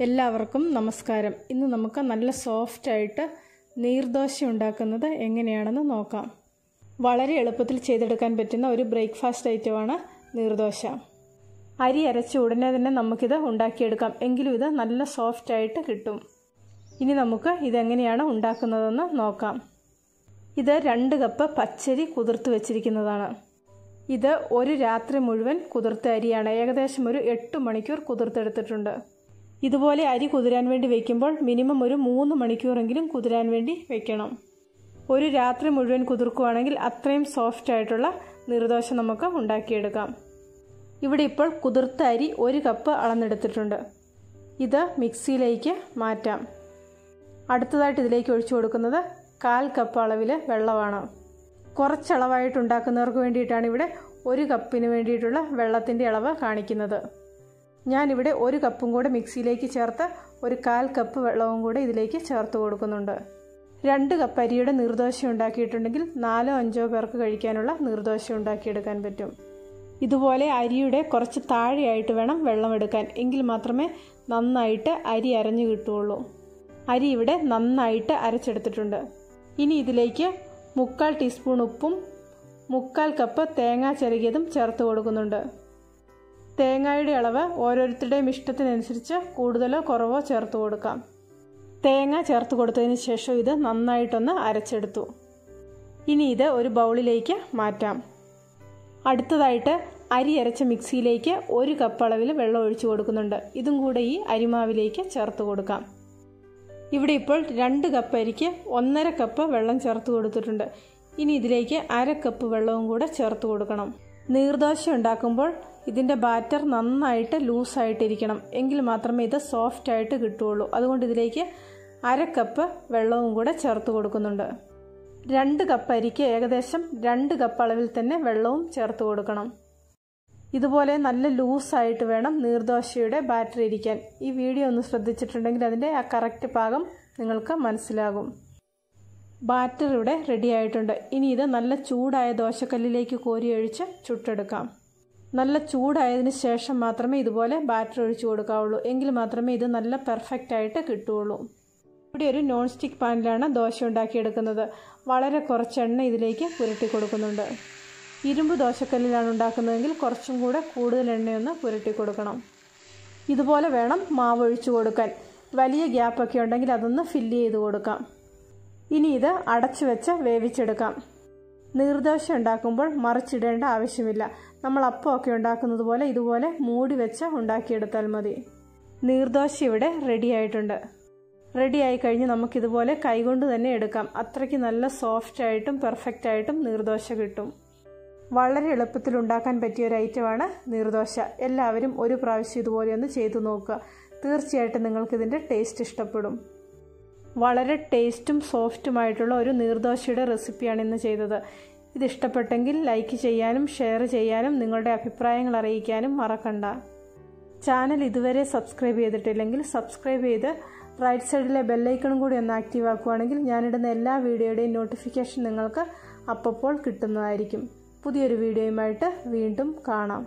എല്ലാവർക്കും നമസ്കാരം. ഇന്ന് നമുക്ക് നല്ല സോഫ്റ്റ് ആയിട്ട് നീർദോശ ഉണ്ടാക്കുന്നത് എങ്ങനെയാണെന്ന് നോക്കാം. വളരെ എളുപ്പത്തിൽ ചെയ്തെടുക്കാൻ പറ്റുന്ന ഒരു ബ്രേക്ക്ഫാസ്റ്റ് ഐറ്റമാണ് നീർദോശ. അരി അരച്ച ഉടനെ തന്നെ നമുക്കിത് ഉണ്ടാക്കിയെടുക്കാം. എങ്കിലും ഇത് നല്ല സോഫ്റ്റ് ആയിട്ട് കിട്ടും. ഇനി നമുക്ക് ഇതെങ്ങനെയാണ് ഉണ്ടാക്കുന്നതെന്ന് നോക്കാം. ഇത് 2 കപ്പ് പച്ചരി കുതിർത്ത് വെച്ചിരിക്കുന്നതാണ്. ഇത് ഒരു രാത്രി മുഴുവൻ കുതിർത്ത അരിയാണ്. ഏകദേശം ഒരു 8 മണിക്കൂർ കുതിർത്തെടുത്തിട്ടുണ്ട്. ഇതുപോലെ അരി കുതിരാൻ വേണ്ടി വയ്ക്കുമ്പോൾ മിനിമം ഒരു 3 മണിക്കൂറെങ്കിലും കുതിരാൻ വേണ്ടി വെക്കണം. ഒരു രാത്രി മുഴുവൻ കുതിർക്കുകയാണെങ്കിൽ അത്രയും സോഫ്റ്റ് ആയിട്ടുള്ള നീർദോശ നമുക്ക് ഉണ്ടാക്കിയെടുക്കാം. ഇവിടെ ഇപ്പോൾ കുതിർത്ത അരി 1 കപ്പ് അളന്നെടുത്തിട്ടുണ്ട്. ഇത് മിക്സിയിലേക്ക് മാറ്റാം. അടുത്തതായിട്ട് ഇതിലേക്ക് ഒഴിച്ചു കൊടുക്കുന്നത് 1/4 കപ്പ് അളവിൽ വെള്ളമാണ്. കുറച്ചളവായിട്ട് ഉണ്ടാക്കുന്നവർക്ക് വേണ്ടിയിട്ടാണ് ഇവിടെ 1 കപ്പിന് വേണ്ടിയിട്ടുള്ള വെള്ളത്തിൻ്റെ അളവ് കാണിക്കുന്നത്. ഞാനിവിടെ 1 കപ്പും കൂടെ മിക്സിയിലേക്ക് ചേർത്ത് ഒരു 1/4 കപ്പ് വെള്ളവും കൂടെ ഇതിലേക്ക് ചേർത്ത് കൊടുക്കുന്നുണ്ട്. 2 കപ്പ് അരിയുടെ നീർദോശ ഉണ്ടാക്കിയിട്ടുണ്ടെങ്കിൽ 4-5 പേർക്ക് കഴിക്കാനുള്ള നീർദോശ ഉണ്ടാക്കിയെടുക്കാൻ പറ്റും. ഇതുപോലെ അരിയുടെ കുറച്ച് താഴെയായിട്ട് വേണം വെള്ളം എടുക്കാൻ. എങ്കിൽ മാത്രമേ നന്നായിട്ട് അരി അരഞ്ഞു കിട്ടുകയുള്ളൂ. അരി ഇവിടെ നന്നായിട്ട് അരച്ചെടുത്തിട്ടുണ്ട്. ഇനി ഇതിലേക്ക് 3/4 ടീസ്പൂൺ ഉപ്പും 3/4 കപ്പ് തേങ്ങ ചിരകിയതും ചേർത്ത് കൊടുക്കുന്നുണ്ട്. തേങ്ങയുടെ അളവ് ഓരോരുത്തരുടെയും ഇഷ്ടത്തിനനുസരിച്ച് കൂടുതലോ കുറവോ ചേർത്ത് കൊടുക്കാം. തേങ്ങ ചേർത്ത് കൊടുത്തതിന് ശേഷം ഇത് നന്നായിട്ടൊന്ന് അരച്ചെടുത്തു. ഇനി ഇത് ഒരു ബൗളിലേക്ക് മാറ്റാം. അടുത്തതായിട്ട് അരി അരച്ച മിക്സിയിലേക്ക് 1 കപ്പ് അളവിൽ വെള്ളം ഒഴിച്ചു കൊടുക്കുന്നുണ്ട്. ഇതും കൂടെ ഈ അരിമാവിലേക്ക് ചേർത്ത് കൊടുക്കാം. ഇവിടെ ഇപ്പോൾ 2 കപ്പ് അരിക്ക് 1.5 കപ്പ് വെള്ളം ചേർത്ത് കൊടുത്തിട്ടുണ്ട്. ഇനി ഇതിലേക്ക് 1/2 കപ്പ് വെള്ളവും കൂടെ ചേർത്ത് കൊടുക്കണം. നീർദോശ ഉണ്ടാക്കുമ്പോൾ ഇതിൻ്റെ ബാറ്റർ നന്നായിട്ട് ലൂസായിട്ടിരിക്കണം. എങ്കിൽ മാത്രമേ ഇത് സോഫ്റ്റ് ആയിട്ട് കിട്ടുകയുള്ളൂ. അതുകൊണ്ട് ഇതിലേക്ക് 1/2 കപ്പ് വെള്ളവും കൂടെ ചേർത്ത് കൊടുക്കുന്നുണ്ട്. 2 കപ്പ് അരിക്ക് ഏകദേശം 2 കപ്പ് അളവിൽ തന്നെ വെള്ളവും ചേർത്ത് കൊടുക്കണം. ഇതുപോലെ നല്ല ലൂസായിട്ട് വേണം നീർദോശയുടെ ബാറ്റർ ഇരിക്കാൻ. ഈ വീഡിയോ ഒന്ന് ശ്രദ്ധിച്ചിട്ടുണ്ടെങ്കിൽ അതിൻ്റെ ആ കറക്റ്റ് പാകം നിങ്ങൾക്ക് മനസ്സിലാകും. ബാറ്റർ ഇവിടെ റെഡി ആയിട്ടുണ്ട്. ഇനി ഇത് നല്ല ചൂടായ ദോശക്കല്ലിലേക്ക് കോരി ഒഴിച്ച് ചുട്ടെടുക്കാം. നല്ല ചൂടായതിന് ശേഷം മാത്രമേ ഇതുപോലെ ബാറ്റർ ഒഴിച്ചു കൊടുക്കാവുള്ളൂ. എങ്കിൽ മാത്രമേ ഇത് നല്ല പെർഫെക്റ്റ് ആയിട്ട് കിട്ടുകയുള്ളൂ. ഇവിടെ ഒരു നോൺ സ്റ്റിക്ക് പാനിലാണ് ദോശ ഉണ്ടാക്കിയെടുക്കുന്നത്. വളരെ കുറച്ച് എണ്ണ ഇതിലേക്ക് പുരട്ടി കൊടുക്കുന്നുണ്ട്. ഇരുമ്പ് ദോശക്കല്ലിലാണ് ഉണ്ടാക്കുന്നതെങ്കിൽ കുറച്ചും കൂടെ കൂടുതൽ എണ്ണയൊന്ന് പുരട്ടി കൊടുക്കണം. ഇതുപോലെ വേണം മാവ് ഒഴിച്ചു കൊടുക്കാൻ. വലിയ ഗ്യാപ്പൊക്കെ ഉണ്ടെങ്കിൽ അതൊന്ന് ഫില്ല് ചെയ്ത് കൊടുക്കാം. ഇനി ഇത് അടച്ചു വെച്ച് വേവിച്ചെടുക്കാം. നീർദോശ ഉണ്ടാക്കുമ്പോൾ മറിച്ചിടേണ്ട ആവശ്യമില്ല. നമ്മൾ അപ്പമൊക്കെ ഉണ്ടാക്കുന്നത് പോലെ ഇതുപോലെ മൂടി വെച്ച് ഉണ്ടാക്കിയെടുത്താൽ മതി. നീർദോശ ഇവിടെ റെഡി ആയിട്ടുണ്ട്. റെഡി ആയി കഴിഞ്ഞ് നമുക്കിതുപോലെ കൈകൊണ്ട് തന്നെ എടുക്കാം. അത്രയ്ക്ക് നല്ല സോഫ്റ്റ് ആയിട്ടും പെർഫെക്റ്റ് ആയിട്ടും നീർദോശ കിട്ടും. വളരെ എളുപ്പത്തിൽ ഉണ്ടാക്കാൻ പറ്റിയ ഒരു ഐറ്റമാണ് നീർദോശ. എല്ലാവരും ഒരു പ്രാവശ്യം ഇതുപോലെ ഒന്ന് ചെയ്തു നോക്കുക. തീർച്ചയായിട്ടും നിങ്ങൾക്കിതിൻ്റെ ടേസ്റ്റ് ഇഷ്ടപ്പെടും. വളരെ ടേസ്റ്റും സോഫ്റ്റുമായിട്ടുള്ള ഒരു നീർദോശയുടെ റെസിപ്പിയാണ് ഇന്ന് ചെയ്തത്. ഇത് ഇഷ്ടപ്പെട്ടെങ്കിൽ ലൈക്ക് ചെയ്യാനും ഷെയർ ചെയ്യാനും നിങ്ങളുടെ അഭിപ്രായങ്ങൾ അറിയിക്കാനും മറക്കണ്ട. ചാനൽ ഇതുവരെ സബ്സ്ക്രൈബ് ചെയ്തിട്ടില്ലെങ്കിൽ സബ്സ്ക്രൈബ് ചെയ്ത് റൈറ്റ് സൈഡിലെ ബെല്ലൈക്കണും കൂടി ഒന്ന് ആക്റ്റീവ് ആക്കുകയാണെങ്കിൽ ഞാനിടുന്ന എല്ലാ വീഡിയോയുടെയും നോട്ടിഫിക്കേഷൻ നിങ്ങൾക്ക് അപ്പോൾ കിട്ടുന്നതായിരിക്കും. പുതിയൊരു വീഡിയോയുമായിട്ട് വീണ്ടും കാണാം.